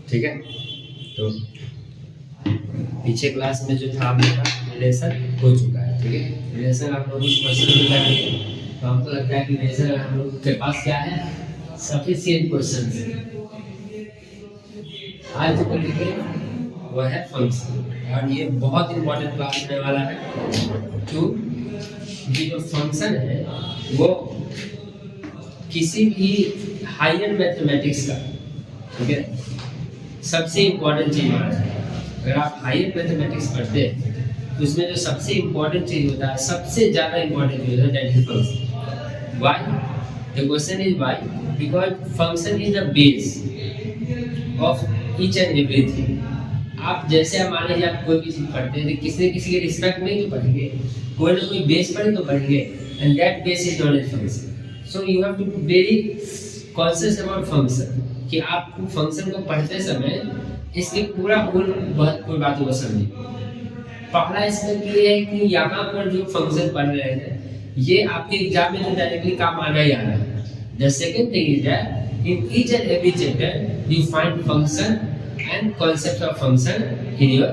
ठीक है, तो पीछे क्लास में जो था आपका रिलेशन हो चुका है। ठीक है, रिलेशन आप लोग कुछ क्वेश्चन भी कर लिए, तो हमको लगता है कि रिलेशन हम लोग के पास क्या है, सफिशिएंट क्वेश्चन आज जो लिखे वो है फंक्शन, और ये बहुत इंपॉर्टेंट क्लास होने वाला है। क्यों? ये जो फंक्शन है वो किसी भी हायर मैथमेटिक्स का, ठीक है, सबसे इम्पोर्टेंट चीज होता है। अगर आप हायर मैथमेटिक्स पढ़ते हैं तो उसमें जो सबसे इम्पोर्टेंट चीज होता है, सबसे ज्यादा इम्पोर्टेंट चीज होता है, that is function. Why? The question is why, because function is the base of each and everything. आप जैसे आप मान लीजिए आप कोई भी चीज पढ़ते हैं तो किसी न किसी के रिस्पेक्ट में तो पढ़ेंगे, कोई ना कोई बेस पर तो पढ़ेंगे, and that base is known as function. So you have to be very conscious about function, कि आप फंक्शन को पढ़ते समय इसकी पूरी बातों को समझिए। पहला इसमें ये है कि यहाँ पर जो फंक्शन पढ़ रहे हैं ये आपके एग्जाम में तो डायरेक्टली काम आना ही आना है। The second thing is that in each and every chapter you find function and concept of function in your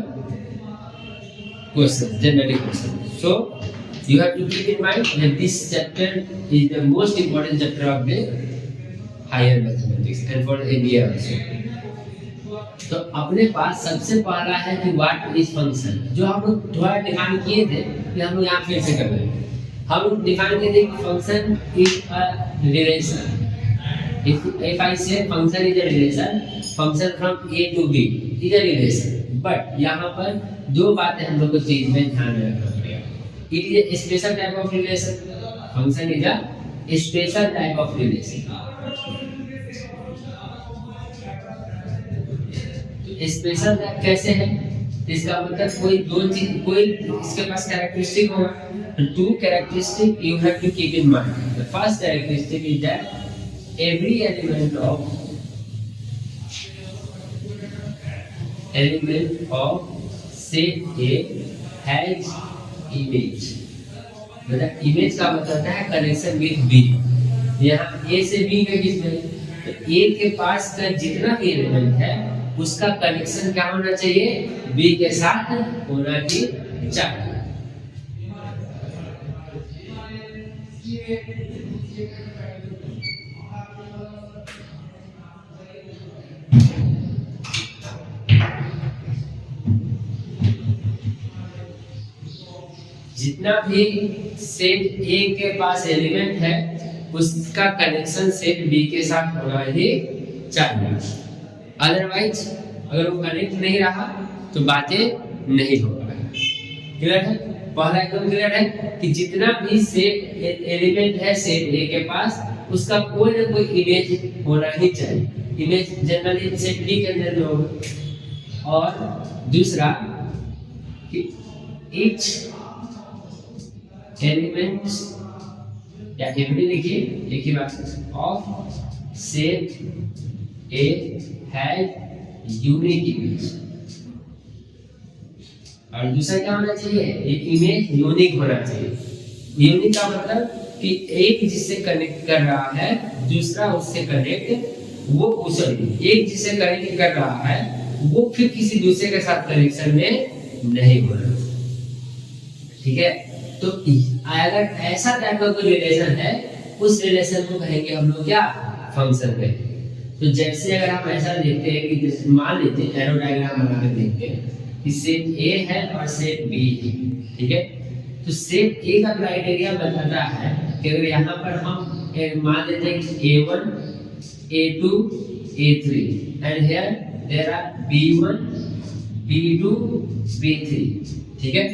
question, generative question. So you have to keep in mind that this chapter is the most important chapter of the higher mathematics and for MBA also. तो अपने पास सबसे पहला है कि what is function, जो हम लोग थोड़ा डिफाइन किए थे कि हम लोग यहाँ फिर से कर रहे हैं। हम लोग डिफाइन किए थे कि function is a relation. If I say function is a relation, function from A to B is a relation. But यहाँ पर दो बातें हम लोग को चीज में ध्यान में रखना पड़ेगा। It is a special type of relation. Function is a special type of relation. Special type कैसे है? इसका मतलब कोई दो चीज, कोई इसके पास कैरेक्टरिस्टिक होगा। Two characteristic you have to keep in mind. The first characteristic is that every element of set A has image। मतलब इमेज का मतलब है कनेक्शन विद बी। यहाँ A से B के बीच में, तो A के पास का जितना भी एलिमेंट है उसका कनेक्शन क्या होना चाहिए? B के साथ होना ही चाहिए। जितना भी सेट A के पास एलिमेंट है उसका कनेक्शन सेट B के साथ होना ही चाहिए। अदरवाइज अगर वो कनेक्ट नहीं रहा तो बातें नहीं हो पाएगी। क्लियर है? पहला एकदम क्लियर है कि जितना भी सेट एलिमेंट है सेट A के पास उसका कोई ना कोई इमेज होना ही चाहिए। इमेज जनरली सेट B के अंदर में होगा। और दूसरा कि each एलिमेंट्स या एवरी लिखिए, एक ही बात of set A has unique image. और दूसरा क्या होना चाहिए? ये इमेज यूनिक होना चाहिए। यूनिक का मतलब कि एक जिससे कनेक्ट कर रहा है दूसरा उससे कनेक्ट वो एक जिससे कनेक्ट कर रहा है वो फिर किसी दूसरे के साथ कनेक्शन में नहीं हो रहा। ठीक है, तो अगर ऐसा टाइप का कोई रिलेशन है उस रिलेशन को कहेंगे हम लोग क्या? फंक्शन कहेंगे। तो जैसे अगर हम ऐसा देखते हैं कि मान लेते हैं एरो डायग्राम बना के देखते हैं कि सेट A है और सेट B है। ठीक है, तो सेट A का क्राइटेरिया बताता है कि अगर यहाँ पर हम मान लेते हैं कि A1 A2 A3 and here there are B1 B2 B3। ठीक है,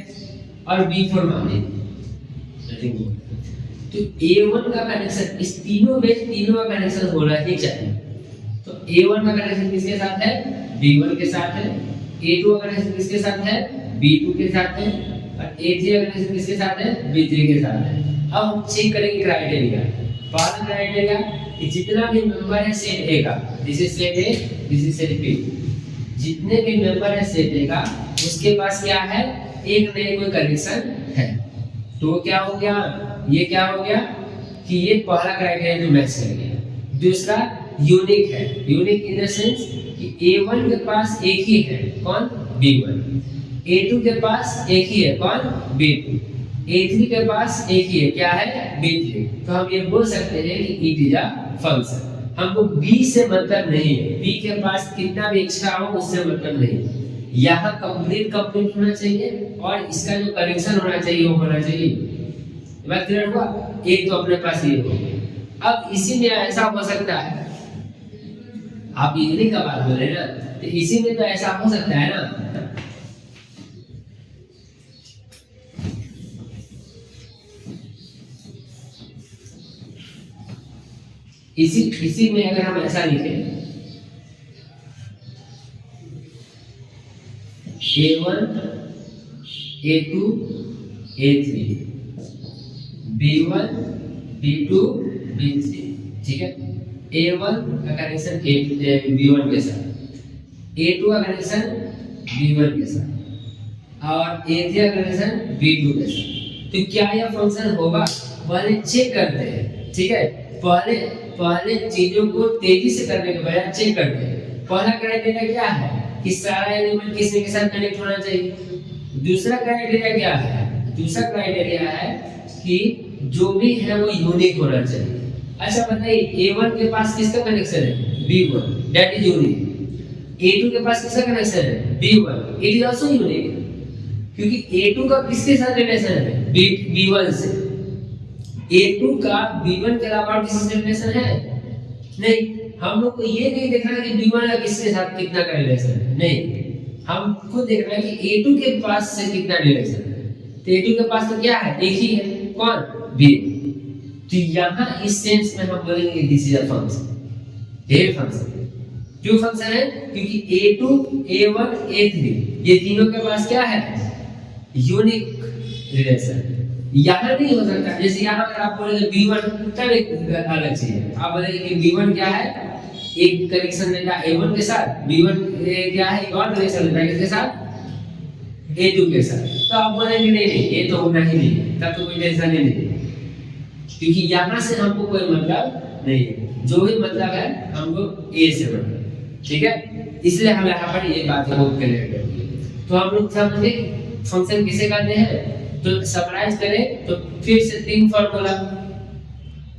और B4 मान लीजिए। तो A1 का कनेक्शन इस तीनों का कनेक्शन होना ही चाहिए। तो A1 का कनेक्शन किसके साथ है? B1 के साथ है। A2 का कनेक्शन किसके साथ है? B2 के साथ है। और A3 का कनेक्शन किसके साथ है? B3 के साथ है। अब हम चेक करेंगे क्राइटेरिया। पहला क्राइटेरिया कि जितना भी मेंबर है सेट A का, this is set A, this is set B, जितने भी मेंबर है सेट A का उसके पास क्या है? एक नए कोई कनेक्शन है। तो क्या हो गया? ये क्या हो गया कि ये पहला क्राइटेरिया जो मैच कर गया। दूसरा यूनिक है। यूनिक इन द सेंस कि A1 के पास एक ही है, कौन? B1। A2 के पास एक ही है, कौन? B2। A3 के पास एक ही है, क्या है? B3। तो हम ये बोल सकते हैं कि इट इज अ फंक्शन। हमको B से मतलब नहीं है, B के पास कितना भी एक्स्ट्रा हो उससे मतलब नहीं, यहाँ कंप्लीट होना चाहिए और इसका जो कनेक्शन होना चाहिए वो होना चाहिए। बात क्लियर हुआ? एक तो अपने पास ये हो। अब इसी में ऐसा हो सकता है, आप यूनिक का बात बोल रहे हैं ना, तो इसी में तो ऐसा हो सकता है ना, इसी में अगर हम ऐसा लिखें A1 A2 A3 B1 B2 B3, ठीक है। A1 का कनेक्शन B1 के साथ, A2 का कनेक्शन B1 के साथ और A3 का कनेक्शन B2 के साथ। तो क्या यह फंक्शन होगा? पहले चेक करते हैं, ठीक है। पहले चीजों को तेजी से करने के बजाय चेक करते हैं। पहला क्राइटेरिया क्या है कि सारा एलिमेंट किसी के साथ कनेक्ट होना चाहिए। दूसरा क्राइटेरिया क्या है? दूसरा क्राइटेरिया है कि जो भी है वो यूनिक होना चाहिए। अच्छा बताइए, A1 के पास किसका कनेक्शन है? B1, that is unique. A2 के पास किसका कनेक्शन है? B1, it is also unique, क्योंकि A2 का किसके साथ रिलेशन है? B1 से। A2 का B1 के अलावा किसी से रिलेशन है? नहीं। हम लोग को ये नहीं देखना है कि B1 का किसके साथ कितना का रिलेशन है, नहीं, हमको देखना है कि A2 के पास से कितना रिलेशन है। तो A2 के पास तो क्या है? एक ही है, कौन? B। तो यहाँ इस सेंस में हम बोलेंगे दिस इज अ फंक्शन, ये फंक्शन। क्यों फंक्शन है? क्योंकि A2 A1 A3 ये तीनों के पास क्या है? Unique relation. यहाँ नहीं हो सकता, जैसे यहाँ अगर आप बोलेंगे B1 तब एक अलग चीज है। आप बोलेंगे कि B1 क्या है? एक कनेक्शन देता है A1 के साथ, B1 क्या है? एक और कनेक्शन देता है किसके साथ? A2 के साथ। तो आप बोलेंगे नहीं नहीं ये तो होना ही नहीं, तब तो कोई टेंशन ही नहीं, क्योंकि यहाँ से हमको कोई मतलब नहीं है, जो भी मतलब है हमको A से मतलब, ठीक है। इसलिए हम यहाँ पर ये बात को क्लियर कर दिए। तो हम लोग समझे फंक्शन किसे कहते हैं। तो समराइज करें तो फिर से 3 फार्मूला,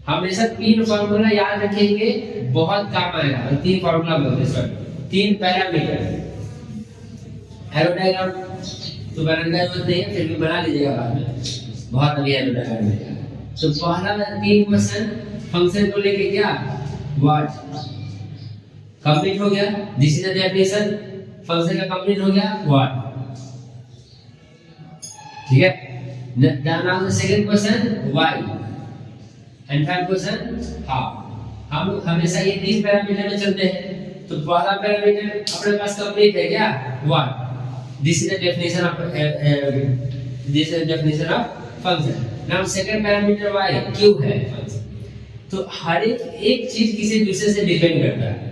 हमेशा 3 फार्मूला याद रखेंगे, बहुत काम आएगा। 3 फार्मूला बोलते हैं, 3 पैरामीटर। एरो डायग्राम तो बनाने का जरूरत नहीं है, फिर भी बना लीजिएगा बाद में, बहुत अभी एरो डायग्राम मिलेगा। तो पहला 3 क्वेश्चन फंक्शन को लेके क्या? व्हाट कंप्लीट हो गया, this is the definition. Function का कंप्लीट हो गया, व्हाट, ठीक है। Now the second question why and third question how. हम हमेशा ये 3 पैरामीटर में चलते हैं। तो पहला पैरामीटर अपने पास कंप्लीट है क्या? What, this is the definition of function. Now second parameter why, क्यों है फंक्शन। तो हर एक चीज किसी दूसरे से डिपेंड करता है।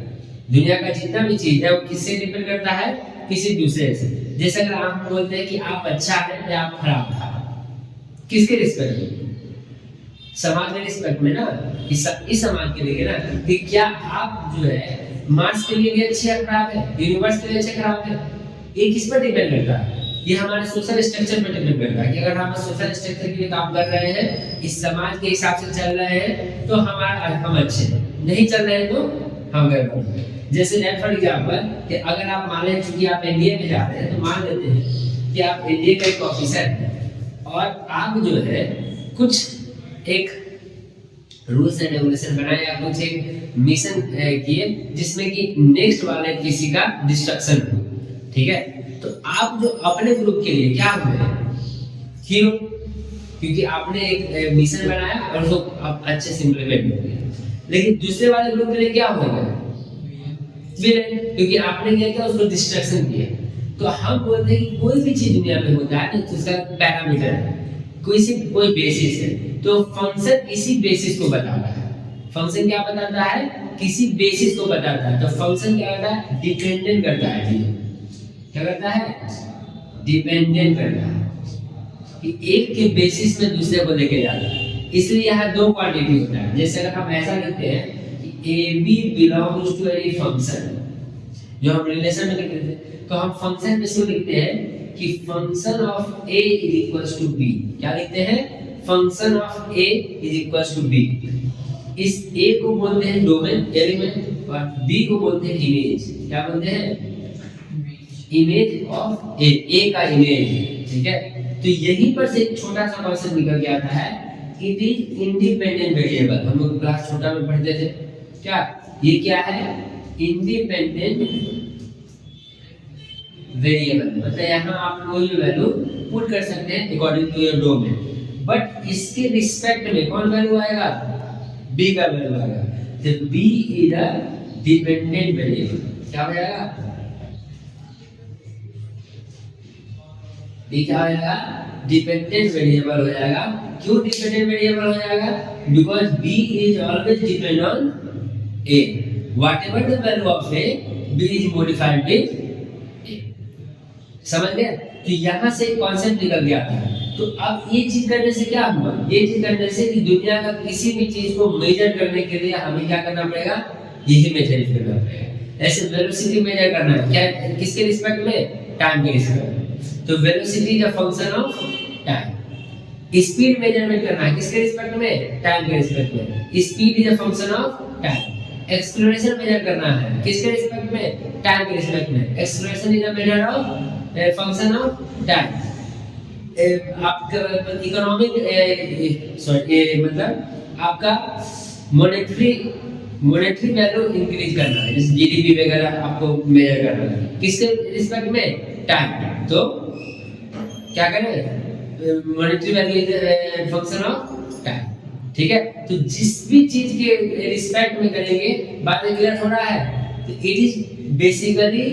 दुनिया का जितना भी चीज है वो किससे डिपेंड करता है? किसी दूसरे से। जैसे अगर आप बोलते हैं कि आप अच्छा है या आप खराब है, किसके रिस्पेक्ट में? समाज के रिस्पेक्ट में ना, इस समाज के लिए ना, कि क्या आप जो है मार्स के लिए भी अच्छे या खराब है, यूनिवर्स के लिए अच्छे खराब है, ये किस पर डिपेंड करता है? ये हमारे सोशल स्ट्रक्चर पर डिपेंड करता है कि अगर हम सोशल स्ट्रक्चर के लिए काम कर रहे हैं, इस समाज के हिसाब से चल रहे हैं, तो हम अच्छे हैं, नहीं चल रहे हैं तो हम गड़बड़ हैं। जैसे दैट फॉर एग्जांपल कि अगर आप मान लें चूंकि आप एनडीए में जा रहे हैं, तो मान लेते हैं कि आप एनडीए का एक ऑफिसर हैं और आप जो है कुछ एक रूल्स एंड रेगुलेशन बनाए या कुछ एक मिशन किए जिसमें कि नेक्स्ट वाले किसी का डिस्ट्रक्शन हो, ठीक है। तो आप जो अपने ग्रुप के लिए क्या हुए? हीरो, क्योंकि आपने एक मिशन बनाया और उसको आप अच्छे से इंप्लीमेंट हो गया। लेकिन दूसरे वाले ग्रुप के लिए क्या होगा? विलेन, क्योंकि आपने क्या किया? उसको डिस्ट्रक्शन किया। तो हम बोलते हैं कि कोई भी चीज दुनिया में होता है तो उसका पैरामीटर है, कोई बेसिस है। तो फंक्शन इसी बेसिस को बताता है। फंक्शन क्या बताता है? किसी बेसिस को बताता है। तो फंक्शन क्या करता है? डिपेंडेंट करता है चीजों, क्या करता है? डिपेंडेंट करता है, कि एक के बेसिस में दूसरे को लेके जाता है। इसलिए यहाँ 2 क्वांटिटी होता है। जैसे अगर हम ऐसा लिखते हैं कि A B belongs to any function, जो हम रिलेशन में लिखते थे, तो हम फंक्शन में इसको लिखते हैं कि function of A is equals to B. क्या लिखते हैं? Function of A is equals to B. इस ए को बोलते हैं डोमेन एलिमेंट और बी को बोलते हैं इमेज। क्या बोलते हैं? इमेज ऑफ ए का इमेज। ठीक है, तो यहीं पर से एक छोटा सा कॉन्सेप्ट निकल के आता है, इट इज इंडिपेंडेंट वेरिएबल। हम लोग क्लास छोटा में पढ़ते थे। क्या ये क्या है? Independent variable. मतलब यहाँ आप कोई भी वैल्यू पुट कर सकते हैं according to your domain, but इसके रिस्पेक्ट में कौन वैल्यू आएगा? बी का वैल्यू आएगा। तो B is a dependent variable. क्या हो जाएगा? बी क्या हो जाएगा? डिपेंडेंट वेरिएबल हो जाएगा। क्यों डिपेंडेंट वेरिएबल हो जाएगा? Because B is always depend on A. Whatever the value of a, b is modified with a। समझ गए? तो यहाँ से कॉन्सेप्ट निकल गया था। तो अब ये चीज करने से क्या हुआ? ये चीज करने से कि दुनिया का किसी भी चीज को मेजर करने के लिए हमें क्या करना पड़ेगा? यही मेजर करना पड़ेगा। ऐसे वेलोसिटी मेजर करना है क्या? किसके रिस्पेक्ट में? टाइम के रिस्पेक्ट में। तो velocity is a function of time. Speed measurement करना है किसके रिस्पेक्ट में? टाइम के रिस्पेक्ट में। Speed is a function of time. Acceleration measure करना है किसके रिस्पेक्ट में? टाइम के रिस्पेक्ट में। Acceleration is a measure of function of time. आपका इकोनॉमिक मतलब आपका मॉनेटरी वैल्यू इंक्रीज करना है, जैसे जीडीपी वगैरह आपको मेजर करना है किसके रिस्पेक्ट में? टाइम। तो क्या करें? Monetary value is function of time. ठीक है, तो जिस भी चीज के रिस्पेक्ट में करेंगे बात क्लियर हो रहा है। तो it is basically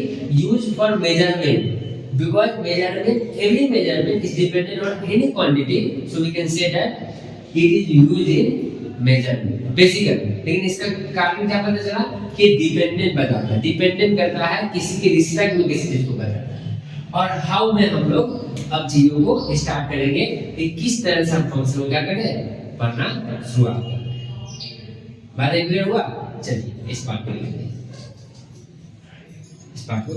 used for measurement, because measurement every measurement is dependent on any quantity, so we can say that it is used in measurement basically. लेकिन इसका कारण क्या पता चला कि डिपेंडेंट बताता है, डिपेंडेंट करता है किसी के रिस्पेक्ट में किसी चीज को बताता है। और हाउ में हम लोग अब चीजों को स्टार्ट करेंगे कि किस तरह से हम फंक्शन को क्या करें पढ़ना शुरुआत करें। बात क्लियर हुआ? चलिए इस पार्ट को लिखते हैं। इस पार्ट को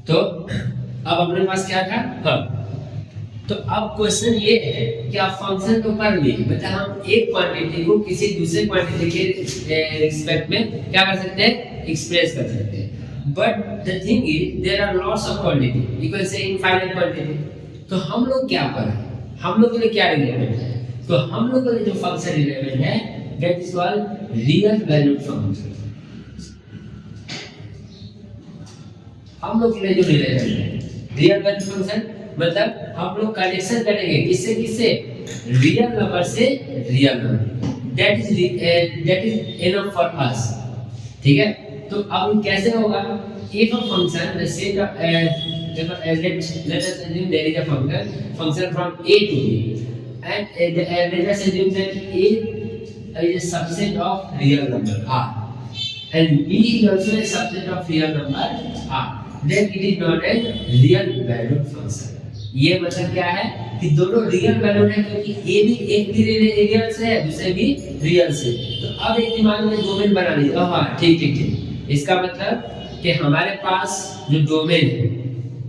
तो अब अपने पास क्या था? हाँ, तो अब क्वेश्चन ये है कि आप फंक्शन तो कर लिए, मतलब हम एक क्वांटिटी को किसी दूसरे क्वांटिटी के रिस्पेक्ट में क्या कर सकते हैं? एक्सप्रेस कर सकते हैं। But the thing is there are lots of quantity, you can say infinite quantity. तो हम लोग क्या करें? हम लोग के लिए क्या रिलेवेंट है? तो हम लोग के लिए जो फंक्शन रिलेवेंट है that is called real valued function. हम लोग के लिए जो रिलेवेंट है रियल वैल्यूड फंक्शन, मतलब हम लोग कनेक्शन करेंगे किससे किससे? रियल नंबर से real number, that is enough for us. ठीक है, तो अब कैसे होगा? If a function let's say let us assume there is a function from a to b, and let us assume that a is a subset of real number r and b is also a subset of real number r, then it is not a real valued function। ये मतलब क्या है कि दोनों real value है, क्योंकि ए भी एक भी रियल से है दूसरे भी रियल से। तो अब एक दिमाग में डोमेन बना लीजिए। हाँ ठीक ठीक ठीक, इसका मतलब कि हमारे पास जो डोमेन है,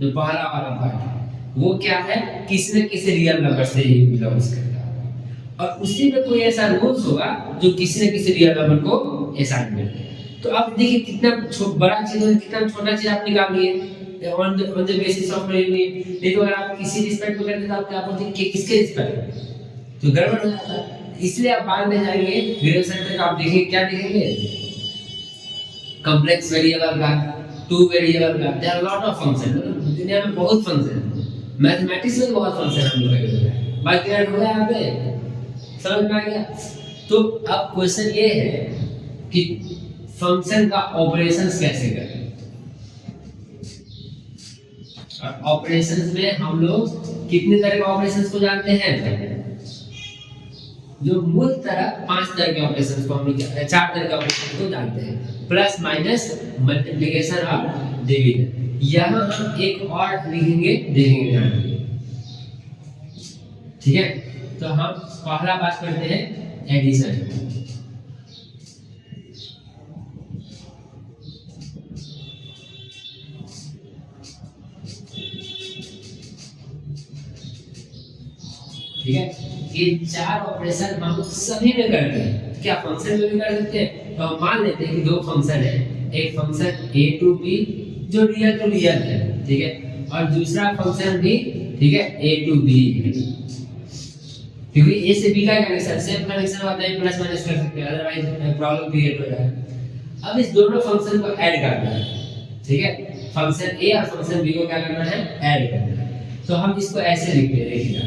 जो पहला वाला पार्ट, वो क्या है? किसी न किसी रियल नंबर से ही बिलोंग्स करता है, और उसी में कोई ऐसा रूल्स होगा जो किसी न किसी रियल नंबर को असाइन करेगा। तो आप देखिए कितना बड़ा चीज है, कितना छोटा चीज आप निकाल लिए on the basis of unit। नहीं तो अगर आप किसी रिस्पेक्ट में करते तो आप क्या बोलते कि किसके रिस्पेक्ट, तो गड़बड़ हो जाता है। इसलिए आप बाद में जाएंगे ग्रेजुएशन तक, आप देखेंगे क्या देखेंगे? कॉम्प्लेक्स वेरिएबल का, टू वेरिएबल का, there are lot of function. दुनिया में बहुत फंक्शन, मैथमेटिक्स में बहुत फंक्शन हम लोग का बात क्लियर हो गया? यहाँ पे समझ में आ गया? तो अब क्वेश्चन ये है कि फंक्शन का ऑपरेशंस कैसे करें। और ऑपरेशंस में हम लोग कितने तरह के ऑपरेशंस को जानते हैं? जो मूल तरह 5 तरह के ऑपरेशंस को हम लोग 4 तरह के ऑपरेशन को जानते हैं, प्लस माइनस मल्टीप्लिकेशन और डिवीजन। यहाँ हम एक और लिखेंगे, देखेंगे ध्यान से, ठीक है। तो हम पहला बात करते हैं एडिशन। ठीक है, ये 4 ऑपरेशन हम सभी में करते हैं। क्या फंक्शन में भी कर सकते हैं? तो हम मान लेते हैं कि 2 फंक्शन है, एक फंक्शन a to b जो रियल टू रियल है, ठीक है, और दूसरा फंक्शन भी, ठीक है, a to b है। क्योंकि a से b का कनेक्शन सेम कनेक्शन होता है, प्लस माइनस कर सकते हैं, अदरवाइज प्रॉब्लम क्रिएट हो जाएगा। अब इस दोनों फंक्शन को ऐड करना है, ठीक है, फंक्शन a और फंक्शन b को क्या करना है? ऐड करना है। तो हम इसको ऐसे लिखते हैं, देखिएगा,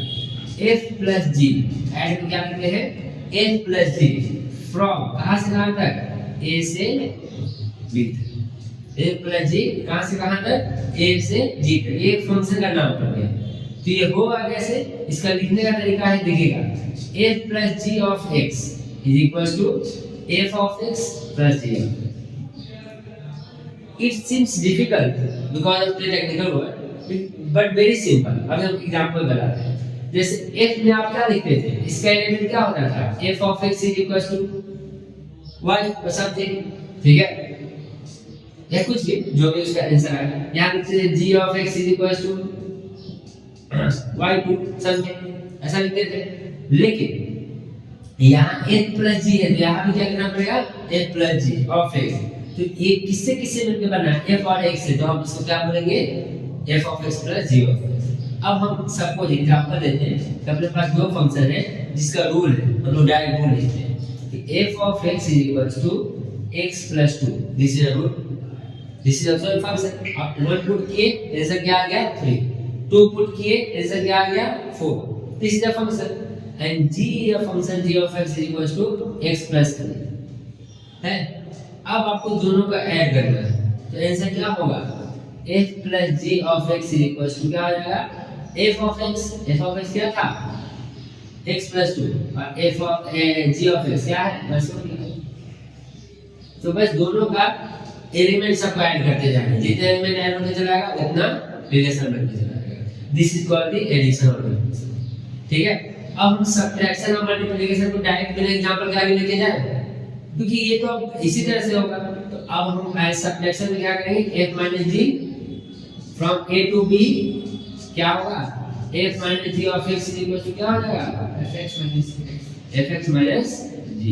f plus g ऐड में क्या लिखते हैं? f plus g फ्रॉम कहां से कहां तक? a से b तक। f plus g कहां से कहां तक? a से g तक। ये फंक्शन का नाम पड़ गया। तो ये होगा कैसे? इसका लिखने का तरीका है, देखिएगा, f plus g of x is equal to f of x plus g of x. It seems difficult because of the technical word, but very simple. अब हम एग्जांपल बनाते हैं। जैसे f में आप क्या लिखते थे? इसका एलिमेंट क्या होता था? f of x is equal to y or something, ठीक है, या कुछ भी जो भी उसका आंसर आएगा। यहाँ लिखते थे g of x is equal to y2 something, ऐसा लिखते थे। लेकिन यहाँ f plus g है, तो यहाँ भी क्या करना पड़ेगा? f plus g of x। तो ये किससे किससे मिलकर बना है? f और x से, तो हम इसको क्या बोलेंगे? f of x plus g of x। अब हम सबको एग्जांपल देते हैं कि अपने पास 2 फंक्शन है जिसका रूल है, हम लोग डायरेक्ट रूल लिखते हैं कि f of x is equal to x plus 2, this is a rule, this is also a function. आप 1 पुट किए, आंसर क्या आ गया? 3, 2 पुट किए, आंसर क्या आ गया? 4, this is a function. And g is a function g of x is equal to x plus 3 है। अब आपको दोनों का ऐड करना है, तो आंसर क्या होगा? f plus g of x is equal to क्या आ जाएगा? f of x क्या था? x plus 2 और f of g of x क्या है? बस हो गया। तो बस दोनों का एलिमेंट सबको ऐड करते जाएंगे, जितने एलिमेंट ऐड होते चलाएगा उतना रिलेशन बनते चलाएगा। This is called the addition और मल्टीप्लिकेशन, ठीक है। अब हम सब्ट्रैक्शन और मल्टीप्लिकेशन को डायरेक्ट बिना एग्जांपल के आगे लेके जाएं, क्योंकि ये तो अब इसी तरह से होगा। तो अब हम एज सब्ट्रैक्शन में क्या करेंगे? f minus g from a to b क्या होगा? f minus g of x is equal to क्या हो जाएगा? fx minus g।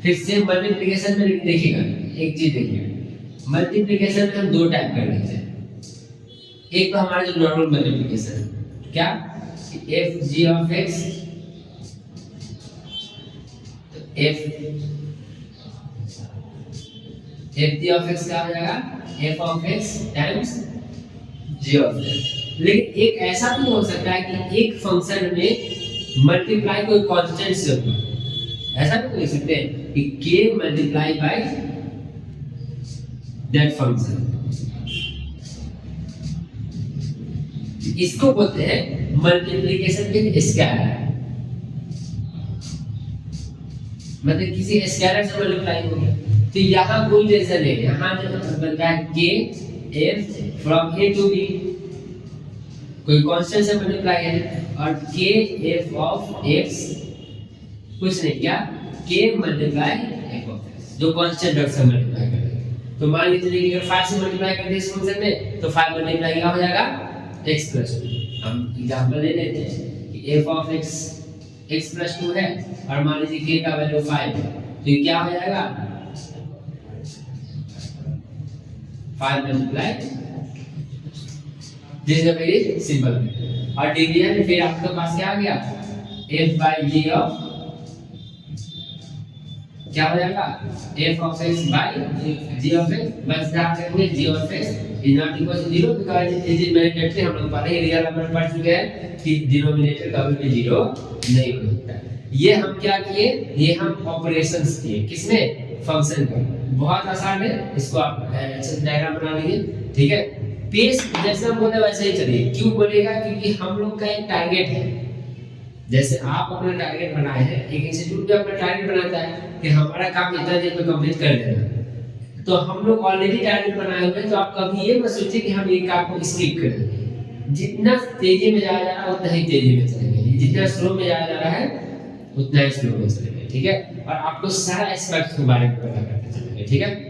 फिर से मल्टीप्लिकेशन में देखिएगा, एक चीज देखिएगा, मल्टीप्लिकेशन में हम 2 टाइप कर लेते हैं। एक तो हमारा जो नॉर्मल मल्टीप्लिकेशन है, क्या? f g of x, f g of x क्या हो जाएगा? f of x times g of x। लेकिन एक ऐसा भी हो सकता है कि एक फंक्शन में मल्टीप्लाई कोई कांस्टेंट से होगा, ऐसा भी लिख सकते हैं कि k multiply by that function. इसको बोलते हैं मल्टीप्लिकेशन विद स्केलर, मतलब किसी स्केलर से मल्टीप्लाई हो गया। तो यहाँ कोई टेंशन नहीं, यहाँ बनता है k f from a to b, कोई कांस्टेंट से मल्टीप्लाई है, और k f of x कुछ नहीं, क्या? k multiply f of x, जो कांस्टेंट डॉट से मल्टीप्लाई करेगा। तो मान लीजिए कि अगर 5 से मल्टीप्लाई करते हैं इस फंक्शन में, तो 5 मल्टीप्लाई क्या हो जाएगा? x plus 2। हम एग्जांपल ले लेते हैं कि f of x plus 2 है, और मान लीजिए k का वैल्यू 5 है, तो ये क्या हो जाएगा? 5 multiply, this is a very simple. और डिवीजन फिर आपके पास क्या आ गया? f by g of क्या हो जाएगा? f of x by g of x, बस ध्यान रखिए g of x is not equal to 0 because it is mandatory। हम लोग पहले ही रियल नंबर पढ़ चुके हैं कि डिनोमिनेटर कभी भी 0 नहीं हो सकता। ये हम क्या किए? ये हम ऑपरेशंस किए, किसमें? फंक्शन का। बहुत आसान है, इसको आप अच्छे से डायग्राम बना लीजिए, ठीक है। पेस जैसे हम बोले वैसे ही चलिए। क्यों बोलेगा? क्योंकि हम लोग का एक टारगेट है। जैसे आप अपना टारगेट बनाए हैं, एक इंस्टीट्यूट भी अपना टारगेट बनाता है कि हमारा काम इतना देर में कंप्लीट कर देना। तो हम लोग ऑलरेडी टारगेट बनाए हुए हैं, तो आप कभी ये मत सोचिए कि हम ये काम को स्किप करेंगे। जितना तेजी में जाया जा रहा है उतना ही तेजी में चलेंगे, जितना स्लो में जाया जा रहा है उतना ही स्लो में चलेंगे, ठीक है। और आपको सारा एस्पेक्ट के बारे में पता करते चलेंगे, ठीक है।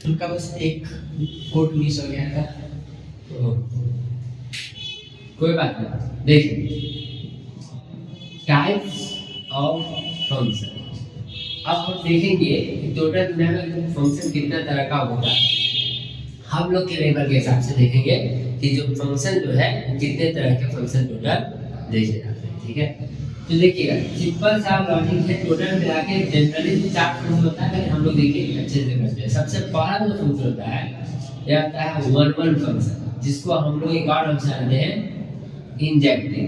उनका बस एक कोड मिस हो गया था। कोई बात नहीं। देखिए, टाइप्स ऑफ फंक्शन। अब हम देखेंगे कि टोटल दुनिया में फंक्शन कितना तरह का होता है। हम लोग के लेवल के हिसाब से देखेंगे कि जो फंक्शन जो है कितने तरह के फंक्शन टोटल देखे जाते हैं, ठीक है। तो देखिएगा, सिंपल सा लॉजिक है, टोटल मिला के जनरली 4 फंक्शन होता है। हम लोग देखिए अच्छे से करते हैं। सबसे पहला जो फंक्शन होता है यह आता है वन फंक्शन, जिसको हम लोग एक और नाम से जानते हैं इंजेक्टिव,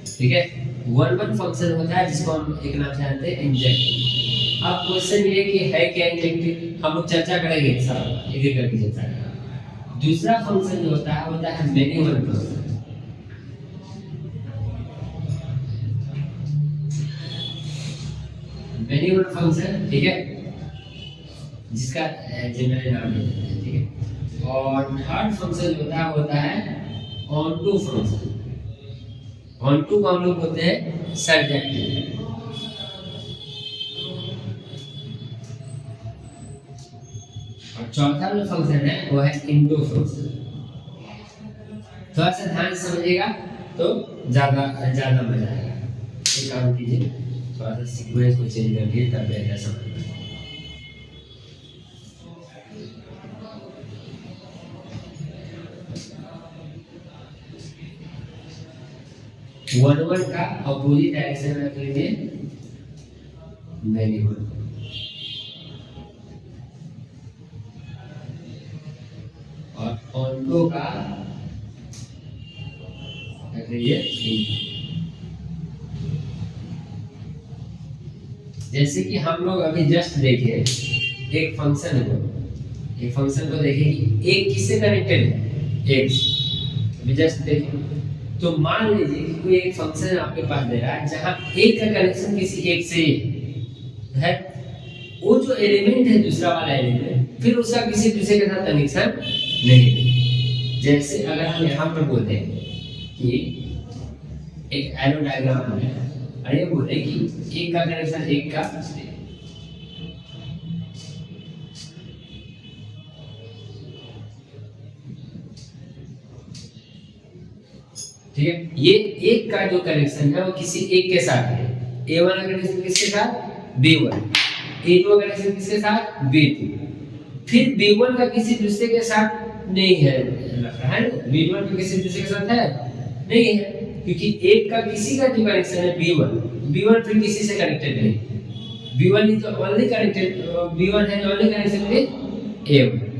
ठीक है। वन फंक्शन होता है जिसको हम एक नाम से जानते हैं इंजेक्टिव। अब क्वेश्चन ये कि है क्या इंजेक्टिव, हम लोग चर्चा करेंगे सब एक एक करके चर्चा करेंगे। दूसरा फंक्शन जो होता है मैन्युअल फंक्शन। मैन्युअल फंक्शन, ठीक है, जिसका जनरल नाम है, ठीक है। और थर्ड फंक्शन जो होता है ऑनटू फंक्शन। ऑनटू को हम लोग बोलते हैं सर्जेक्टिव। और चौथा जो फंक्शन है वो है इनटू फंक्शन। थोड़ा सा ध्यान से समझिएगा तो ज्यादा मजा आएगा। एक काम कीजिए, थोड़ा सा सीक्वेंस को चेंज करिए तब बेहतर समझ में आएगा। वन का अपोजिट डायरेक्शन में रख लीजिए मैन्युअल, और ऑनटू का रख लीजिए इनटू। जैसे कि हम लोग अभी जस्ट देखे एक फंक्शन को देखे कि एक किससे कनेक्टेड है, एक्स। अभी जस्ट देखे तो मान लीजिए कि कोई एक फंक्शन आपके पास दे रहा है जहां एक का कनेक्शन किसी एक से है। वो जो एलिमेंट है दूसरा वाला एलिमेंट, फिर उसका किसी दूसरे के साथ कनेक्शन नहीं। जैसे अगर हम यहाँ पर बोलते हैं कि एक एरो डायग्राम है, और ये बोले कि एक का कनेक्शन एक का, ठीक है। ये एक का जो कनेक्शन है वो किसी एक के साथ है। A1 का कनेक्शन किसके साथ, B1। A2 का कनेक्शन किसके साथ, B2। फिर B1 का किसी दूसरे के साथ नहीं है, B1 का किसी दूसरे के साथ है नहीं है, क्योंकि एक का किसी का जो कनेक्शन है B1 फिर किसी से कनेक्टेड नहीं। B1 is the only connected, B1 has only connection with A1।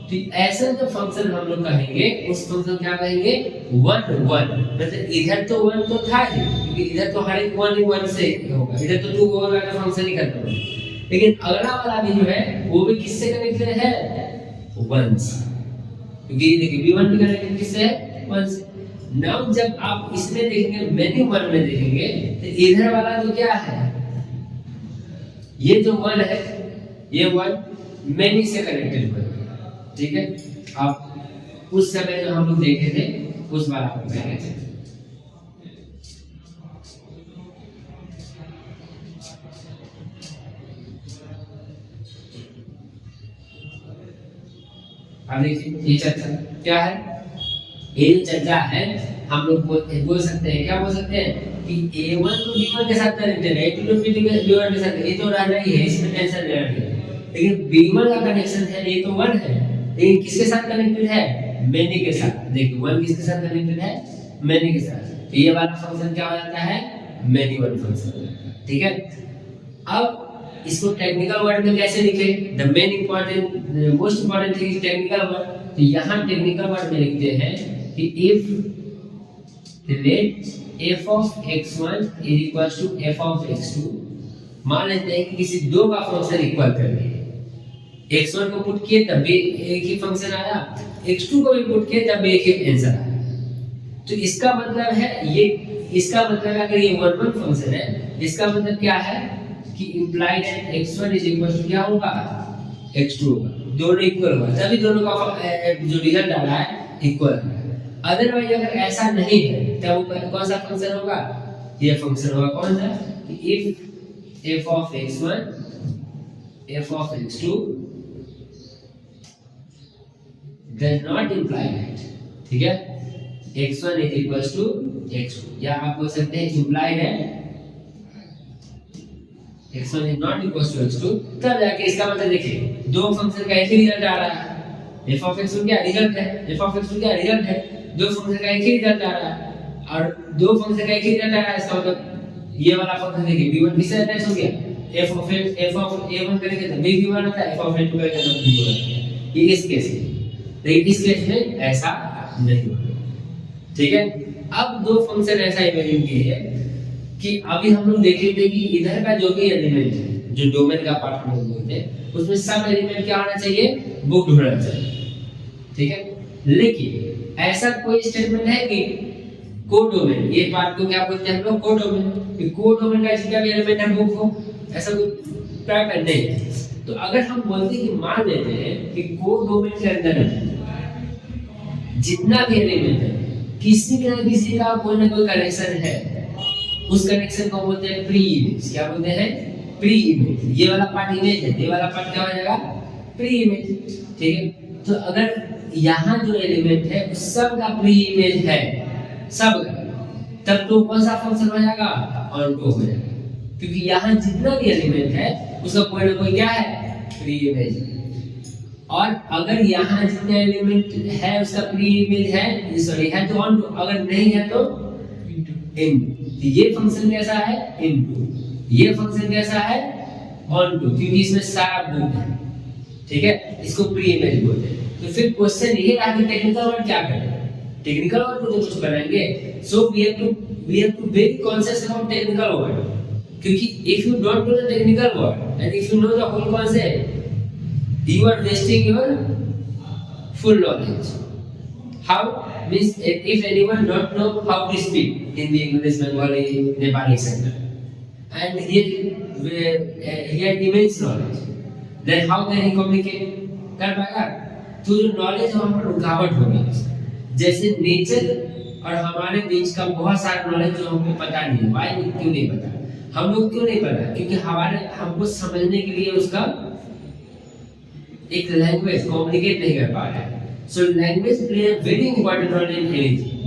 तो ऐसा जो फंक्शन हम लोग कहेंगे उस फंक्शन क्या कहेंगे, वन। मतलब इधर तो वन तो था ही, क्योंकि इधर तो हर एक वन से होगा, इधर तो टू होगा तो फंक्शन ही खत्म होगा। लेकिन अगला वाला भी जो है वो भी किससे कनेक्टेड है, वन से, क्योंकि देखिए B1 भी कनेक्टेड किससे है, वन से। नाउ जब आप इसमें देखेंगे मैन्युअल में देखेंगे तो इधर वाला जो क्या है, ये जो वन है ये वन मैनी से कनेक्टेड है, ठीक है। आप उस समय जो हम लोग देखे थे उस वाला को कहेंगे। अब देखिए ये चर्चा क्या है, ये चर्चा है हम लोग बोल सकते हैं, क्या बोल सकते हैं कि A1 तो B1 के साथ कनेक्टेड है, A2 तो B1 के साथ, ये तो रहना ही है, इसमें टेंशन नहीं है। लेकिन B1 का कनेक्शन है, ये तो 1 है, लेकिन किसके साथ कनेक्टेड है, मैनी के साथ। देखिए 1 किसके साथ कनेक्टेड है, मैनी के साथ। तो ये वाला फंक्शन क्या हो जाता है, मैन्युअल फंक्शन, ठीक है। अब इसको टेक्निकल वर्ड में कैसे लिखे, the main important most important thing is technical word. तो यहाँ टेक्निकल वर्ड में लिखते हैं कि if let f of x1 is equals to f of x2 मान लेते हैं कि किसी दो का फंक्शन इक्वल कर दिए, x1 को पुट किए तब भी एक ही फंक्शन आया, x2 को भी पुट किए तब भी एक ही आंसर आया। तो इसका मतलब है ये, इसका मतलब अगर ये 1 1 फंक्शन है, इसका मतलब क्या है कि implied x1 is equal to क्या होगा, x2 होगा, दोनों इक्वल होगा, तभी दोनों का जो रिजल्ट आ रहा है इक्वल है। अदरवाइज अगर ऐसा नहीं है तब कौन सा फंक्शन होगा, ये फंक्शन होगा कौन सा, कि if f of x1 f of x2 does not imply that, ठीक है, x1 is equals to x2, या आप बोल सकते हैं implied है x1 is not equals to x2, तब जाके इसका मतलब देखिए दो फंक्शन का एक ही रिजल्ट आ रहा है, f of x1 क्या रिजल्ट है, f of x2 क्या रिजल्ट है, दो फंक्शन का एक ही रिजल्ट आ रहा है, और दो फंक्शन का एक ही रिजल्ट आ रहा है, इसका मतलब ये वाला फंक्शन देखिए b1 किससे अटैच हो गया, f of a1 करेंगे तो b1 आता है, f of a2 करेंगे तो b2 आता है, ये इस केस में, लेकिन इस केस में ऐसा नहीं होगा, ठीक है। अब दो फंक्शन ऐसा इमेजिन कीजिए कि अभी हम लोग देखेंगे कि इधर का जो भी एलिमेंट है, जो डोमेन का पार्ट हम लोग बोलते हैं, उसमें सब एलिमेंट क्या होना चाहिए, बुक्ड होना चाहिए, ठीक है। लेकिन ऐसा कोई स्टेटमेंट है कि कोडोमेन, ये पार्ट को क्या बोलते हैं हम लोग, कोडोमेन, कि कोडोमेन का जितना भी एलिमेंट है बुक हो, ऐसा कोई पैटर्न नहीं है। तो अगर हम बोलते हैं कि मान लेते हैं कि कोडोमेन के अंदर जितना भी एलिमेंट है किसी ना किसी का कोई ना कोई कनेक्शन है, उस कनेक्शन को बोलते हैं प्री इमेज, क्या बोलते हैं, प्री इमेज। ये वाला पार्ट इमेज है, ये वाला पार्ट क्या हो जाएगा, प्री इमेज, ठीक है। तो अगर यहाँ जो एलिमेंट है उस सब का प्री इमेज है, सब का, तब तो कौन सा फंक्शन हो जाएगा, ऑनटो हो जाएगा, क्योंकि यहाँ जितना भी एलिमेंट है उसका कोई ना कोई क्या है, प्री इमेज। और अगर यहाँ जितने एलिमेंट है उसका प्री इमेज है, सॉरी है तो ऑन टू, अगर नहीं है तो इनटू। तो ये फंक्शन कैसा है, इनटू, ये फंक्शन कैसा है, ऑन टू, क्योंकि इसमें सारा बुक है, ठीक है, इसको प्री इमेज बोलते हैं। तो फिर क्वेश्चन ये रहा कि टेक्निकल वर्ड क्या करें, टेक्निकल वर्ड को जो कुछ बनाएंगे, so we have to very conscious about technical word, क्योंकि if you don't know the technical word and if you know the whole concept, you are wasting your full knowledge. How means if anyone don't know how to speak Hindi, English, Bengali, Nepali, etc., and he had immense knowledge, then how can he communicate, कर पाएगा? तो जो knowledge वहाँ पर रुकावट होगी। जैसे nature और हमारे बीच का बहुत सारा नॉलेज जो हमको पता नहीं है, वाई क्यों नहीं पता, हम लोग क्यों नहीं पता, क्योंकि हमारे हमको समझने के लिए उसका एक लैंग्वेज कम्युनिकेट नहीं कर पा रहे हैं। So language play a very important role in anything,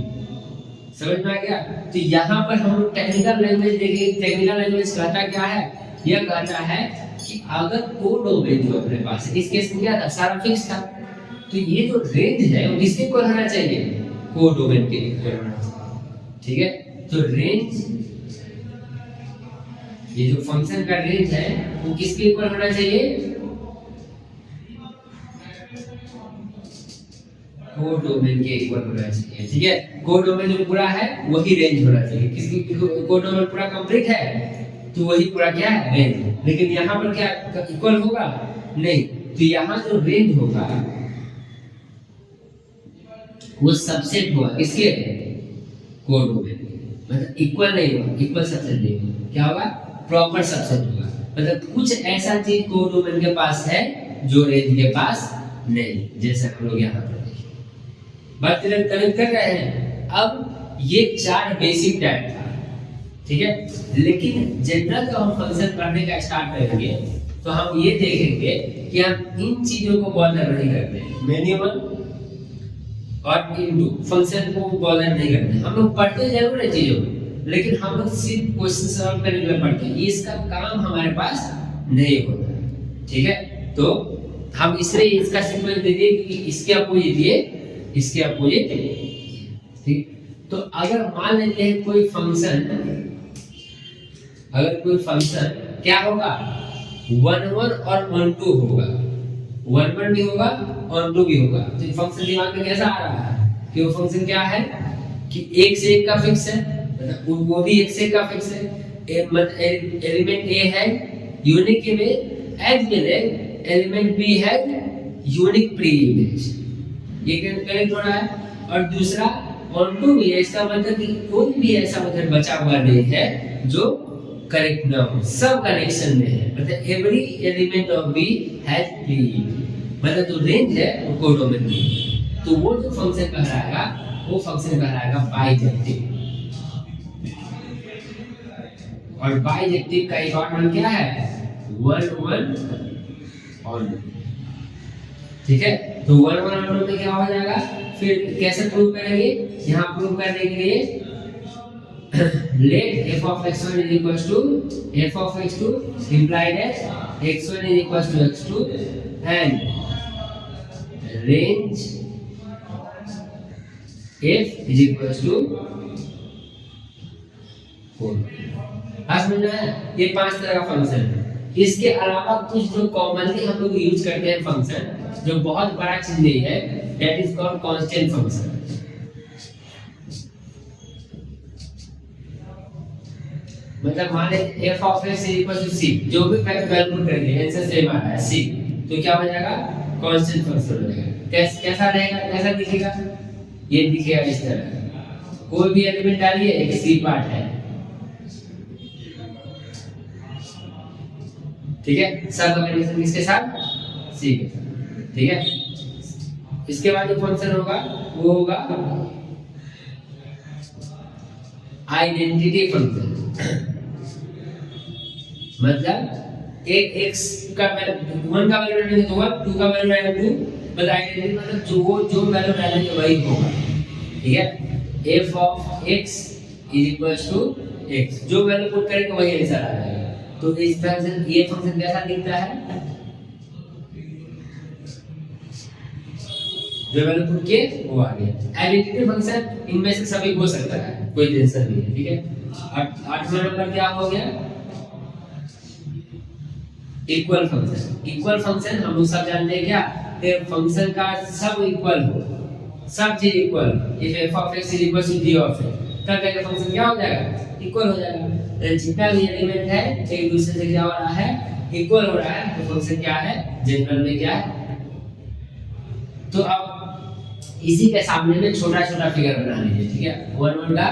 समझ में आ गया। तो यहाँ पर हम लोग टेक्निकल लैंग्वेज देखेंगे। टेक्निकल लैंग्वेज कहता क्या है, यह कहता है कि अगर कोडोमेन जो अपने पास है, इस केस में क्या था, सारा फिक्स था, तो ये जो रेंज है वो किसके इक्वल होना चाहिए, कोडोमेन के इक्वल होना चाहिए, ठीक है। तो रेंज, ये जो फंक्शन का रेंज है वो किसके इक्वल होना चाहिए, कोडोमेन के इक्वल होना चाहिए, ठीक है। कोडोमेन जो पूरा है वही रेंज होना चाहिए, किसकी कोडोमेन पूरा कंप्लीट है तो वही पूरा क्या है, रेंज। लेकिन यहाँ पर क्या इक्वल होगा, नहीं, तो यहाँ जो रेंज होगा वो सबसेट होगा किसके, कोडोमेन, मतलब इक्वल नहीं होगा, इक्वल सबसेट नहीं होगा, क्या होगा, प्रॉपर सबसेट होगा। मतलब कुछ ऐसा चीज कोडोमेन के पास है जो रेंज के पास नहीं, जैसे हम लोग यहाँ पर बात कनेक्ट कर रहे हैं। अब ये चार बेसिक टाइप था, ठीक है। लेकिन जनरल का हम फंक्शन पढ़ने का स्टार्ट करेंगे तो हम ये देखेंगे कि हम इन चीजों को बॉदर नहीं करते, मिनिमम और इनटू फंक्शन को बॉदर नहीं करते। हम लोग पढ़ते जरूर है चीजों को, लेकिन हम लोग सिर्फ क्वेश्चन सॉल्व करने के लिए पढ़ते हैं, इसका काम हमारे पास नहीं होता, ठीक है। तो हम इसलिए इसका सीक्वेंस दे दिए कि इसके अपोजिट ये, इसके अपोजिट, ठीक। तो अगर मान लेते हैं कोई फंक्शन, अगर कोई फंक्शन क्या होगा, 1 1 और 1 2 होगा, 1 1 भी होगा, 1 2 भी होगा, तो फंक्शन दिमाग में कैसा आ रहा है कि वो फंक्शन क्या है कि 1 से 1 का फिक्स है, मतलब वो भी 1 से 1 का फिक्स है, एलिमेंट ए है unique image as well as element B है यूनिक प्री इमेज, ये करेक्ट हो रहा है। और दूसरा ऑनटू भी है, इसका मतलब कि कोई भी ऐसा मेथड बचा हुआ नहीं है जो करेक्ट ना हो, सब कनेक्शन में है, मतलब every element of B has pre, मतलब जो रेंज है वो कोडोमेन में है। तो वो जो फंक्शन कहलाएगा वो फंक्शन कहलाएगा बाइजेक्टिव। और बाइजेक्टिव का एक और नाम क्या है, 1 1 ऑन। ठीक है, तो 1 1 ऑन में क्या हो जाएगा, फिर कैसे प्रूव करेंगे, यहाँ प्रूव करने के लिए let f of x1 is equals to f of x2 implied as x1 is equals to x2 and range f is equals to 4। आज समझ में आया, ये 5 तरह का फंक्शन है। इसके अलावा कुछ जो कॉमनली हम लोग यूज करते हैं फंक्शन, जो बहुत बड़ा चीज नहीं है, that is called constant function. मतलब मान ले f of x equal to c, जो भी वैल्यू पुट करेंगे आंसर सेम आ रहा है c, तो क्या हो जाएगा, कांस्टेंट फंक्शन हो जाएगा। कैसा रहेगा, कैसा दिखेगा, ये दिखेगा इस तरह। कोई भी एलिमेंट डालिए, एक c पार्ट है, ठीक है, सब कॉम्बिनेशन किसके साथ, c के साथ, ठीक है। इसके बाद जो फंक्शन होगा वो होगा आइडेंटिटी फंक्शन। मतलब एक x का 1 का वैल्यू डालेंगे तो 1, 2 का वैल्यू डालेंगे 2, बट आइडेंटिटी मतलब जो वैल्यू डालेंगे वही होगा, ठीक है। f of x is equals to x, जो वैल्यू पुट करेंगे वही आंसर आ जाएगा। तो इस फंक्शन, ये फंक्शन कैसा दिखता है, जो वैल्यू पुट किए वो आ गया। आइडेंटिटी फंक्शन इनमें से सभी हो सकता है, कोई टेंशन नहीं है, ठीक है। 8वां नंबर क्या हो गया, इक्वल फंक्शन। इक्वल फंक्शन हम लोग सब जानते हैं क्या, कि फंक्शन का सब इक्वल हो, सब चीज equal. If f of x is equal to g of x, तब जाके फंक्शन क्या हो जाएगा, इक्वल हो जाएगा। जितना भी एलिमेंट है एक दूसरे से क्या हो रहा है, इक्वल हो रहा है, तो फंक्शन क्या है, जनरल में क्या है। तो अब इसी के सामने में छोटा छोटा फिगर बना लीजिए, ठीक है। 1 1 का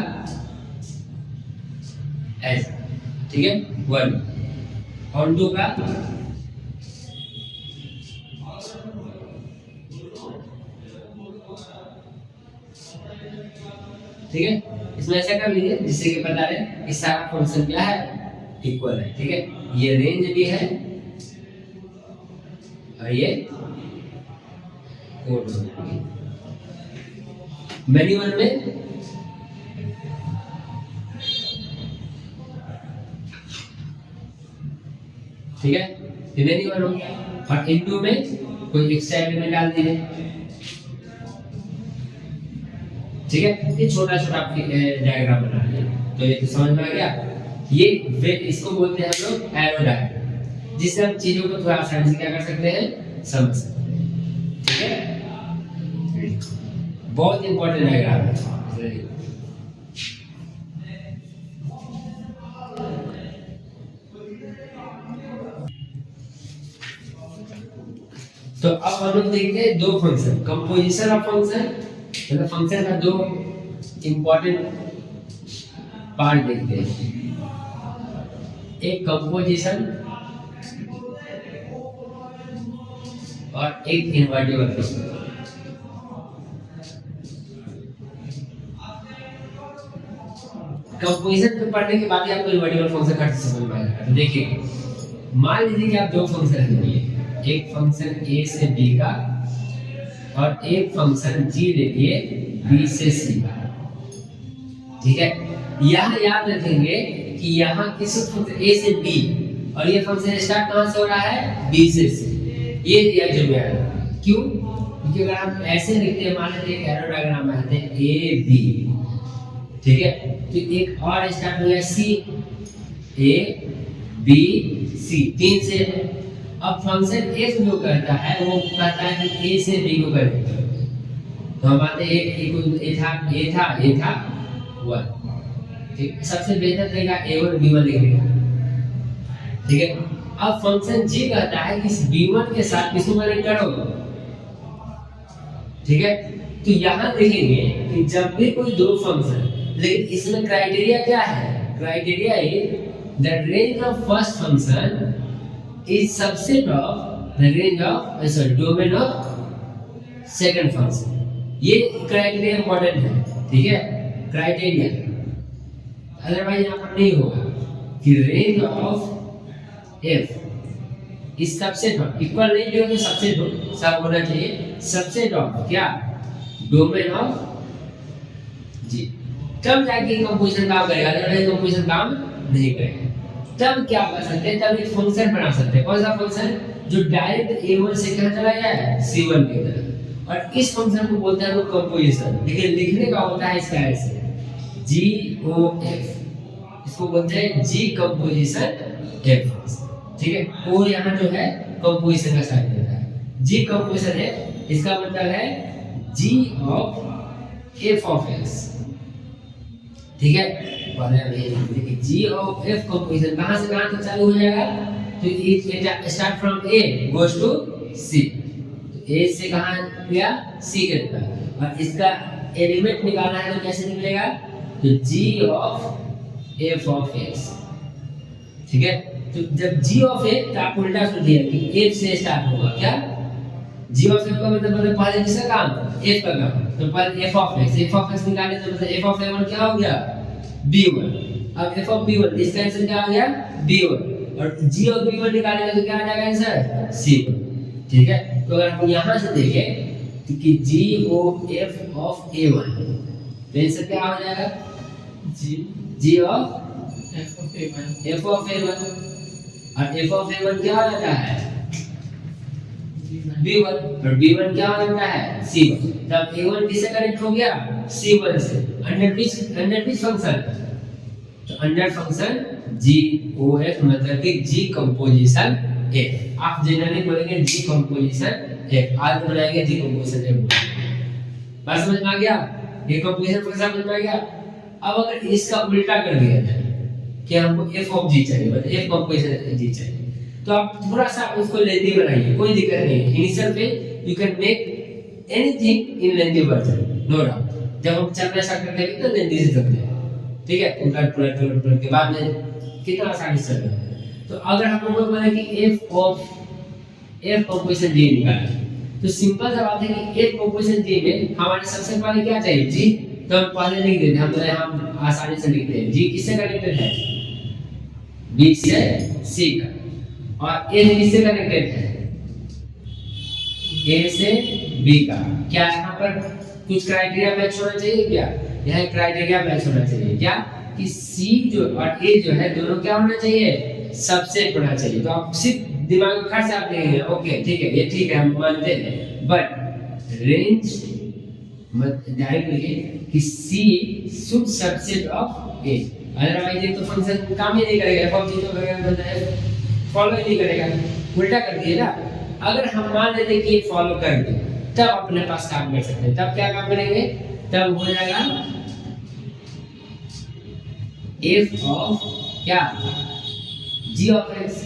ऐसा, ठीक है, 1 और 2 का ठीक है। इसमें ऐसा कर लीजिए जिससे कि पता रहे कि सारा फंक्शन क्या है, इक्वल है, ठीक है। ये रेंज भी है और ये कोड है। मैन्युअल में ठीक है, ये मैन्युअल हो गया। और इनटू में कोई एक्स्ट्रा एलिमेंट डाल दीजिए, ठीक है। ये छोटा छोटा डायग्राम बना लिया, तो ये तो समझ में आ गया। ये इसको बोलते हैं हम लोग एरो डायग्राम, जिससे हम चीजों को थोड़ा आसानी से क्या कर सकते हैं, समझ सकते हैं, ठीक है। बहुत इंपॉर्टेंट डायग्राम है। तो अब हम लोग देखते हैं दो फंक्शन, कंपोजिशन ऑफ फंक्शन, मतलब फंक्शन का दो इंपॉर्टेंट पार्ट देखते हैं। एक कंपोजिशन और एक इनवर्टिबल फंक्शन। कंपोजिशन को पढ़ने के बाद ही आपको इनवर्टिबल फंक्शन का समझ में आएगा। देखिए, मान लीजिए कि आप दो फंक्शन लिए, एक फंक्शन a से b का और एक फंक्शन g ले लिए b से c का, ठीक है। यहाँ याद रखेंगे कि यहाँ किस फंक्शन a से b और ये फंक्शन स्टार्ट कहाँ से हो रहा है, b से c, ये दिया जो है। क्यों? क्योंकि अगर हम ऐसे लिखते हैं, मान लीजिए एक एरो डायग्राम बनाते हैं a b, ठीक है, तो एक और स्टार्ट हो गया c, a b c, 3 से। अब फंक्शन f जो करता है वो कहता है कि a से b को करेगा, तो हम आते हैं a था 1, ठीक, सबसे बेहतर तरीका a1 b1 लिखने का। ठीक है, अब फंक्शन g कहता है कि इस b1 के साथ किसको कनेक्ट करो। ठीक है, तो यहाँ देखेंगे कि जब भी कोई दो फंक्शन, लेकिन इसमें क्राइटेरिया क्या है, criteria is the range of first function is subset of the range of sorry domain of second function. ये क्राइटेरिया इंपॉर्टेंट है। ठीक है, क्राइटेरिया, अदरवाइज यहाँ पर नहीं होगा कि रेंज ऑफ f इस सबसेट ऑफ, इक्वल नहीं भी हो तो सबसेट हो, सब होना चाहिए सबसेट ऑफ क्या, डोमेन ऑफ जी, तब जाके कंपोजिशन काम करेगा, अदरवाइज कंपोजिशन काम नहीं करेगा। तब क्या कर सकते हैं, तब एक फंक्शन बना सकते हैं। कौन सा फंक्शन, जो डायरेक्ट a1 से कहां चला गया है, c1 की तरफ, और इस फंक्शन को बोलते हैं हम कंपोजिशन। लेकिन लिखने का होता है इसका ऐसे GOF, इसको बोलते हैं जी कंपोजिशन f। ठीक है, और यहाँ जो है कंपोजिशन का साइन देता है जी कंपोजिशन f, इसका मतलब है g of f of x। ठीक है, देखिए जी ऑफ f कंपोजिशन कहाँ से कहाँ तक चालू हो जाएगा, तो it start from a goes to c, तो a से कहाँ गया c के तरफ, और इसका एलिमेंट निकालना है तो कैसे निकलेगा, तो g of f of x। ठीक है, तो जब g ऑफ f, तो आप उल्टा सोचिए कि f से स्टार्ट होगा क्या, g ऑफ f का मतलब पहले किसका काम, f का काम, तो पहले f ऑफ x निकाले तो मतलब f ऑफ a1 क्या हो गया, b1। अब f ऑफ b1, इसका आंसर क्या आ गया, b1, और g ऑफ b1 निकालेंगे तो क्या आ जाएगा आंसर, c1। ठीक है, तो अगर हम यहाँ से देखें तो कि g of f of a1, तो आंसर क्या हो जाएगा, g of f of a1, और f ऑफ a1 क्या हो जाता है b1, और b1 क्या हो जाता है c1। तब a1 किससे कनेक्ट हो गया, c1 से, अंडर विच फंक्शन, तो अंडर फंक्शन GOF, मतलब कि g कंपोजिशन f। आप जनरली बोलेंगे g कंपोजिशन f, आज बनाएंगे g कंपोजिशन f। बात समझ में आ गया, ये कंपोजिशन फंक्शन समझ में आ गया। अब अगर इसका उल्टा कर दिया जाए कि हमको f ऑफ g चाहिए, मतलब f कंपोजिशन g चाहिए, तो आप थोड़ा सा उसको लेंदी बनाइए, कोई दिक्कत नहीं है। इनिशियल पे you can make anything in lengthy version, no doubt. जब हम चलना स्टार्ट करते हैं तो लेंदी से चलते हैं, ठीक है, उलट के बाद में कितना आसानी से चलता है। तो अगर हम लोग बोले कि f of f composition g निकालना, तो सिंपल सा बात है कि f कंपोजिशन g में हमारे सबसे पहले क्या चाहिए, g, तो हम पहले लिख देते हैं, हम आसानी से लिखते हैं g किससे कनेक्टेड है, b से c का, और a किससे कनेक्टेड है, a से b का। क्या यहाँ पर कुछ क्राइटेरिया मैच होना चाहिए, क्या यह क्राइटेरिया मैच होना चाहिए, क्या कि c जो और a जो है दोनों क्या होना चाहिए, सबसेट होना चाहिए। तो आप सिर्फ दिमाग में खर्च आप देंगे, ओके ठीक है, ये ठीक है, हम मानते हैं, बट रेंज डायरेक्ट लिखिए कि c should subset of a, otherwise ये तो फंक्शन काम ही नहीं करेगा, f ऑफ g तो मतलब फॉलो ही नहीं करेगा। उल्टा कर दिए ना, अगर हम मान लेते कि ये फॉलो कर दे, तब अपने पास काम कर सकते हैं। तब क्या काम करेंगे, तब हो जाएगा f ऑफ क्या, g ऑफ x।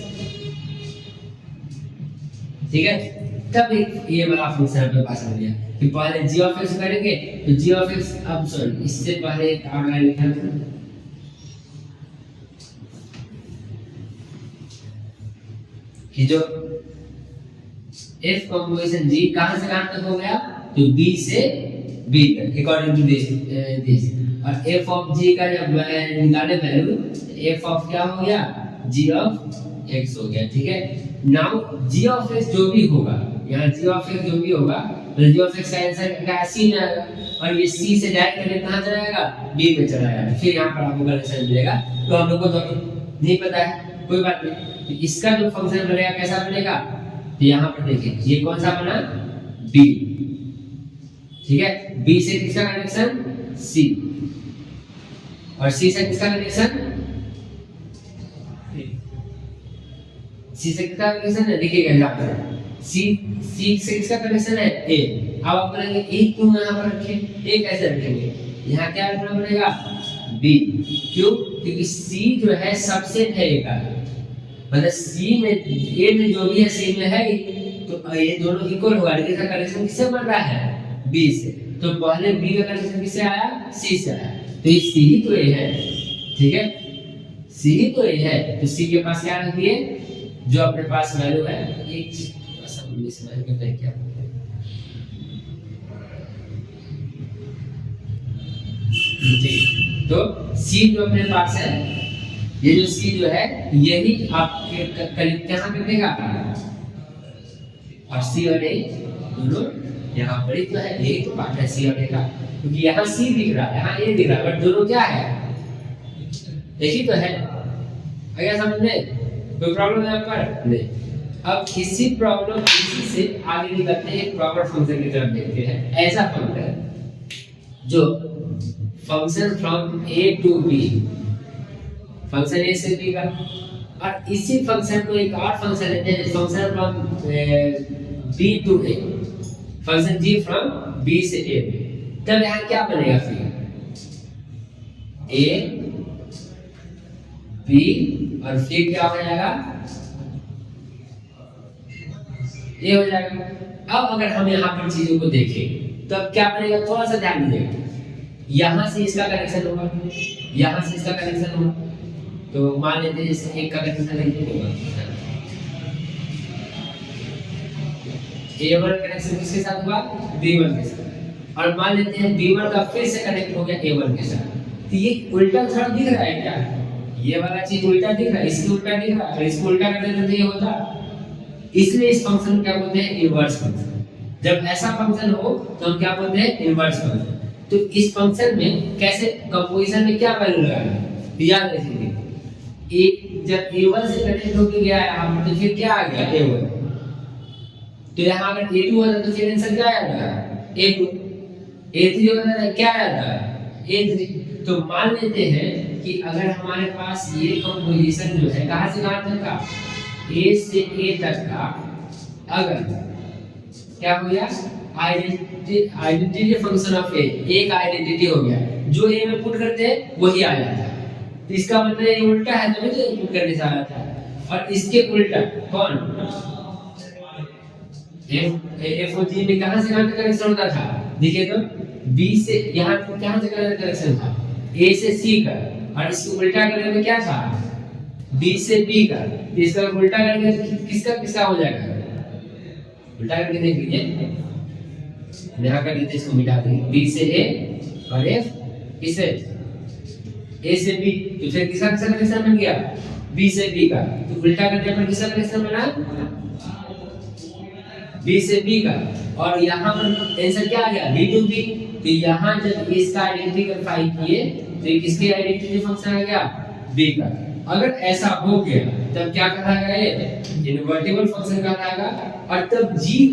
ठीक है, तब एक ये वाला फंक्शन अपने पास आ गया कि पहले g ऑफ x करेंगे, तो g ऑफ x, अब सॉरी इससे पहले एक और लाइन लिखा था कि जो f कंपोजिशन g कहां से कहां तक हो गया, तो b से b तक अकॉर्डिंग टू दिस, और f ऑफ g का जब निकाले वैल्यू, f ऑफ क्या हो गया, g ऑफ x हो गया। ठीक है, नाउ g ऑफ x जो भी होगा, यहाँ g ऑफ x जो भी होगा, तो g ऑफ x का आंसर क्या है, c में आएगा, और ये c से डायरेक्ट करके कहां चला जाएगा, b में चला जाएगा। फिर यहाँ पर आपको आंसर मिलेगा, तो हम लोग को तो नहीं पता है, कोई बात नहीं। तो इसका जो फंक्शन बनेगा कैसा बनेगा, तो यहाँ पर देखिए ये कौन सा बना, b। ठीक है, b से किसका कनेक्शन, c, और c से किसका कनेक्शन, c से किसका कनेक्शन है, देखिएगा यहाँ पर c से किसका कनेक्शन है, a। अब आप बोलेंगे a क्यों यहाँ पर रखे, a कैसे रखेंगे, यहाँ क्या रखना पड़ेगा, बी। क्यों? क्योंकि सी जो है सबसेट है ए का, मतलब सी में ए में जो भी है सी में है, तो ये दोनों इक्वल होगा। लेकिन इसका कनेक्शन किससे बन रहा है? बी से। तो पहले बी का कनेक्शन किससे आया? सी से आया। तो ये सी ही तो ए है, ठीक है, सी ही तो ए है। तो सी के पास क्या रख दिए? जो अपने पास वैल्यू है, एक चीज मिसमैच करते हैं क्या, ठीक। तो सी जो अपने पास है, ये जो सी जो है यही आपके करीब कहाँ पे देगा? और सी और ए दोनों यहाँ पर ही तो है, यही तो बात है सी और ए का। क्योंकि यहाँ सी दिख रहा है, यहाँ ए दिख रहा है, बट दोनों क्या है? एक ही तो है। अगर समझ में कोई प्रॉब्लम है यहाँ पर? नहीं। अब इसी प्रॉब्लम इसी से आगे निकलते हैं, प्रॉपर फंक्शन की तरफ देखते हैं। ऐसा फंक्शन जो function from A to B, function A से बी का, और इसी फंक्शन को एक और फंक्शन लेते हैं, function from B to A, function G from B से ए। तब यहाँ क्या बनेगा? फिर ए बी और फिर क्या हो जाएगा? ये हो जाएगा। अब अगर हम यहाँ पर चीजों को देखें तो अब क्या बनेगा? थोड़ा सा ध्यान दीजिएगा। यहाँ से इसका कनेक्शन होगा, यहाँ से इसका कनेक्शन होगा। तो मान लेते हैं जैसे एक का कनेक्शन होगा, A1 कनेक्शन किसके साथ हुआ? B1 के साथ। और मान लेते हैं B1 का फिर से कनेक्ट हो गया A1 के साथ। तो ये उल्टा थोड़ा दिख रहा है क्या? ये वाला चीज उल्टा दिख रहा है, इसकी उल्टा दिख रहा है। अगर इसको उल्टा कर देते तो ये होता। इसलिए इस फंक्शन को क्या बोलते हैं? Inverse function. जब ऐसा फंक्शन हो तो हम क्या बोलते हैं? Inverse function. तो इस फंक्शन में कैसे कंपोजिशन में क्या वैल्यू लगाना है याद रखिए। ए जब A1 से कनेक्ट होके गया यहाँ तो फिर क्या आ गया? A1। तो यहाँ अगर A2 होता तो फिर आंसर क्या आएगा? A2। A3 होता तो क्या आएगा? A3। तो मान लेते हैं कि अगर हमारे पास ये कंपोजिशन जो है कहाँ से कहाँ तक का, A से A तक का, अगर क्या हो गया? आइडेंटिटी फंक्शन ऑफ ए, एक आइडेंटिटी हो गया, जो ए में पुट करते हैं वही आ जाता है। तो इसका मतलब ये उल्टा है, तभी तो पुट करने से आ जाता है। और इसके उल्टा कौन? एफ और जी में कहां से कहां तक कनेक्शन होता था? देखिए तो बी से यहां तक कहां से कनेक्शन था? ए से सी का। और इसको उल्टा करने में क्या था? बी से बी का। तो इसका उल्टा करने से किसका किसका हो जाएगा? उल्टा करके देख लीजिए, यहाँ कर देते इसको मिटा देंगे। बी से ए और एफ किसे? ए से बी। तो फिर किसका किसका कनेक्शन बन गया? बी से बी का। तो उल्टा करने पर किसका कनेक्शन बना? बी से बी का। और यहाँ पर आंसर क्या आ गया? B to B. तो यहाँ जब इसका आइडेंटिटी वेरीफाई किए तो किसके आइडेंटिटी फंक्शन आ गया? बी का। अगर ऐसा हो गया तब क्या कहलाएगा? ये इनवर्टिबल फंक्शन कहलाएगा। और तब जी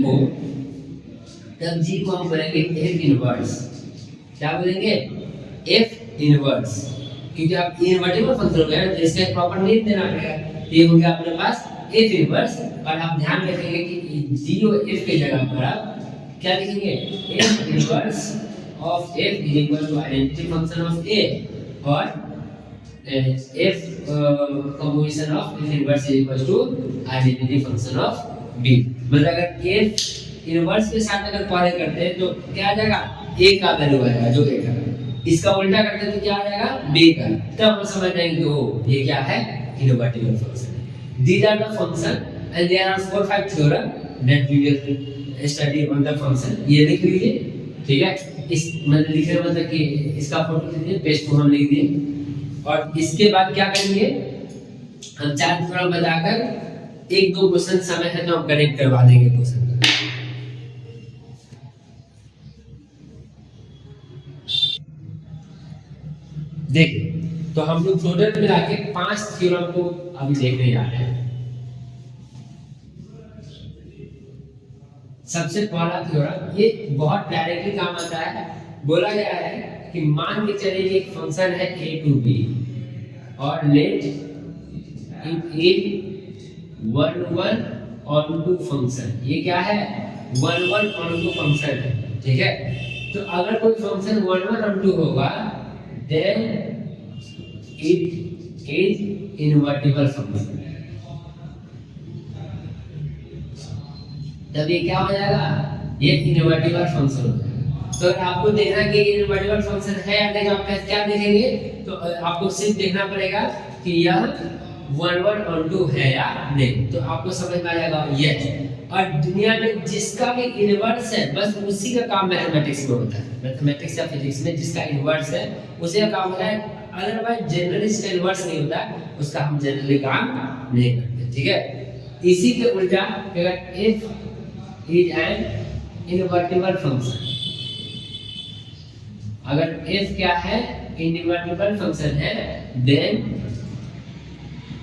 को हम बोलेंगे एफ इनवर्स। क्या बोलेंगे? F inverse. क्योंकि आप इनवर्टिबल फंक्शन हो गया तो इसका एक प्रॉपर नेम देना पड़ेगा। ये हो गया अपने पास एफ इनवर्स। और आप ध्यान रखेंगे कि जी और एफ के जगह पर आप क्या लिखेंगे? F inverse of F is equal to identity function of A, और f composition of f inverse is equal to identity function of b। मतलब अगर f इनवर्स के साथ अगर पहले करते हैं तो क्या आ जाएगा? a का वैल्यू आएगा जो a का। इसका उल्टा करते हैं तो क्या आ जाएगा? b का। तब हम समझ जाएंगे तो ये क्या है? Invertible function. These are the function and there are 4-5 theorem that we will study on the function। ये लिख लीजिए, ठीक है। इस मतलब लिखने मतलब कि इसका फोटो लीजिए, पेस्ट को हम लिख दिए। और इसके बाद क्या करेंगे? हम 4 थ्योरम बताकर 1-2 क्वेश्चन समय है तो हम कनेक्ट करवा देंगे क्वेश्चन। देखिए तो हम लोग टोटल मिला के 5 थ्योरम को अभी देखने जा रहे हैं। सबसे पहला थ्योरम ये बहुत डायरेक्टली काम आता है। बोला गया है कि मान के चलिए एक फंक्शन है a टू b और let it 1 onto function. ये क्या है? 1 ऑन टू फंक्शन है, ठीक है। तो अगर कोई फंक्शन 1 ऑन टू होगा then it is invertible function. तब ये क्या हो जाएगा, ये इनवर्टिबल फंक्शन हो जाएगा। तो अगर आपको देखना कि इनवर्टिबल फंक्शन है या नहीं, आप क्या देखेंगे, तो आपको सिर्फ देखना पड़ेगा कि यह 1 1 और 2 है या नहीं, तो आपको समझ में आ जाएगा यस। और दुनिया में जिसका भी इनवर्स है बस उसी का काम मैथमेटिक्स में होता है, मैथमेटिक्स या फिजिक्स में जिसका इनवर्स है उसी का काम होता है। अदरवाइज जनरली जिसका इनवर्स नहीं होता उसका हम जनरली काम नहीं करते, ठीक है। इसी के उल्टा अगर f is an invertible function, अगर f क्या है, इनवर्टिबल फंक्शन है, then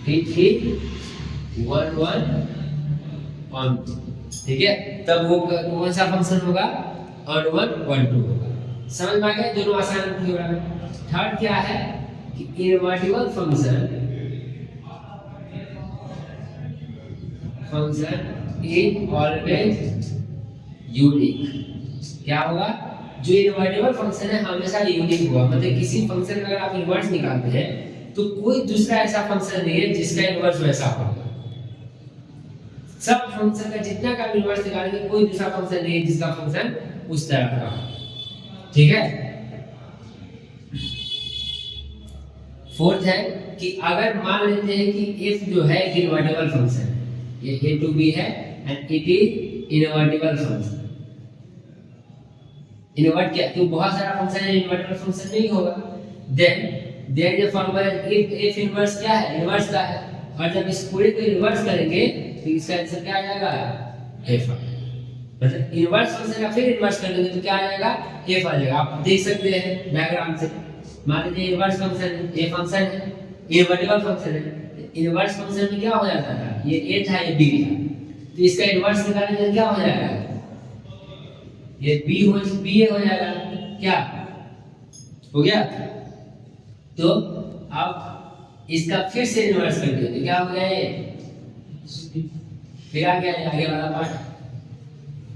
it is 1 1 on 2, ठीक है। तब वो कौन सा फंक्शन होगा, on 1 1 2 होगा। समझ में आ गया, दोनों आसान थ्योरम है। थर्ड क्या है कि invertible function is always unique. क्या होगा, जो इनवर्टिबल फंक्शन है हमेशा यूनिक होगा, मतलब किसी फंक्शन का अगर आप इनवर्स निकालते हैं तो कोई दूसरा ऐसा फंक्शन नहीं है जिसका इनवर्स वैसा होगा। सब फंक्शन का जितना का इनवर्स निकालेंगे कोई दूसरा फंक्शन नहीं है जिसका फंक्शन उस तरह का, ठीक है। फोर्थ है कि अगर मान लेते हैं कि f जो है इनवर्टिबल फंक्शन है, ये a to b है and it is invertible function. Invert क्या, तो बहुत सारा फंक्शन है, इनवर्टिबल फंक्शन नहीं होगा। Then there is a formula f inverse क्या है, इनवर्स का है, और जब इस पूरे को इनवर्स करेंगे तो इसका आंसर क्या आ जाएगा, f। मतलब इनवर्स फंक्शन का फिर इनवर्स कर देंगे तो क्या आ जाएगा, f आ जाएगा। आप देख सकते हैं डायग्राम से, मान लीजिए इनवर्स फंक्शन ये फंक्शन है, इनवर्टिबल फंक्शन है, इनवर्स फंक्शन में क्या हो जाता है, ये a था ये b था, तो इसका इनवर्स निकालने से क्या हो जाएगा, ये b हो जाएगा, क्या हो गया। तो अब इसका फिर से इनवर्स कर दिया तो क्या हो गया, ये फिर आ गया आगे वाला पार्ट,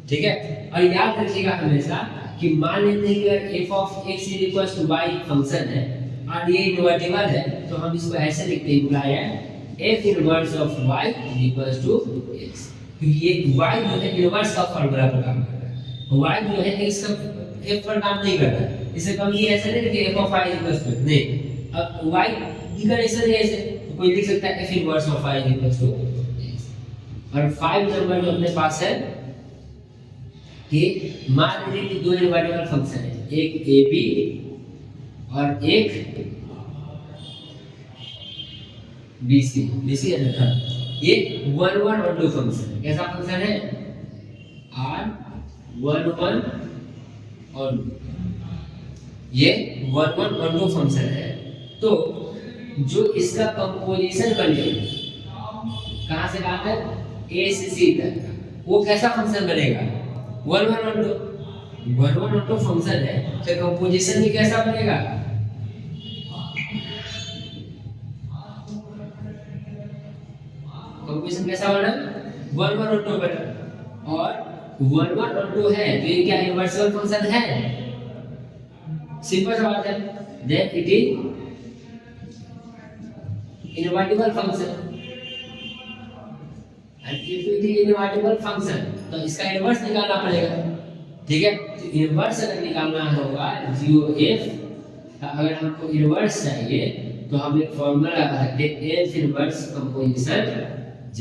ठीक है। और याद रखिएगा हमेशा कि मान लेते हैं कि अगर f of x = y function है और ये इनवर्टिबल है तो हम इसको ऐसे लिखते हैं, बुलाया है f inverse of y = x, क्योंकि ये y जो है इनवर्स का फार्मूला पर काम कर रहा है, y जो है x का f पर काम नहीं कर रहा है। इसे कम ये ऐसे नहीं कि f of y = नहीं, अब y इक्वेशन है ऐसे तो कोई लिख सकता है f inverse of y = x। और 5 नंबर जो अपने पास है कि मान लीजिए कि दो इनवर्टिबल फंक्शन है, एक ab और एक bc है ना, ये 1 1 और 2 फंक्शन है। कैसा फंक्शन है, r 1 1 और 2, ये 1 1 और 2 फंक्शन है। तो जो इसका कंपोजिशन बनेगा, कहां से कहां तक, a से c तक, वो कैसा फंक्शन बनेगा, 1 1 और 2 फंक्शन है, तो कंपोजिशन भी कैसा बनेगा, कंपोजिशन कैसा बना, 1 1 और 2 बना, और 1 1 और 2 है तो ये क्या इनवर्टिबल फंक्शन है, सिंपल सा बात है। Then it is invertible function, and if it is invertible function तो इसका इनवर्स निकालना पड़ेगा, ठीक है। तो इनवर्स अगर निकालना होगा 0f, अगर हमको इनवर्स चाहिए तो हम एक फार्मूला लगा सकते हैं f इनवर्स कंपोजिशन j,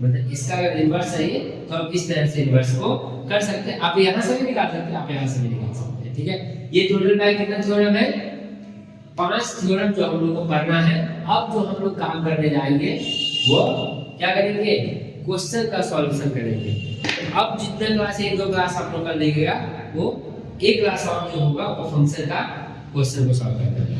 मतलब इसका अगर इनवर्स चाहिए तो हम इस तरह से इनवर्स को कर सकते हैं। आप यहां से भी निकाल सकते हैं, आप यहां से भी निकाल सकते हैं, ठीक है। ये टोटल में कितना थ्योरम है, 5 थ्योरम जो हम लोग को पढ़ना है। अब जो हम लोग काम करने जाएंगे वो क्या करेंगे, क्वेश्चन का सॉल्यूशन करेंगे। अब जितना क्लास 1 2 क्लास आप लोग कर देखिएगा, वो एक क्लास और जो होगा वो फंक्शन का क्वेश्चन को सॉल्व करेंगे।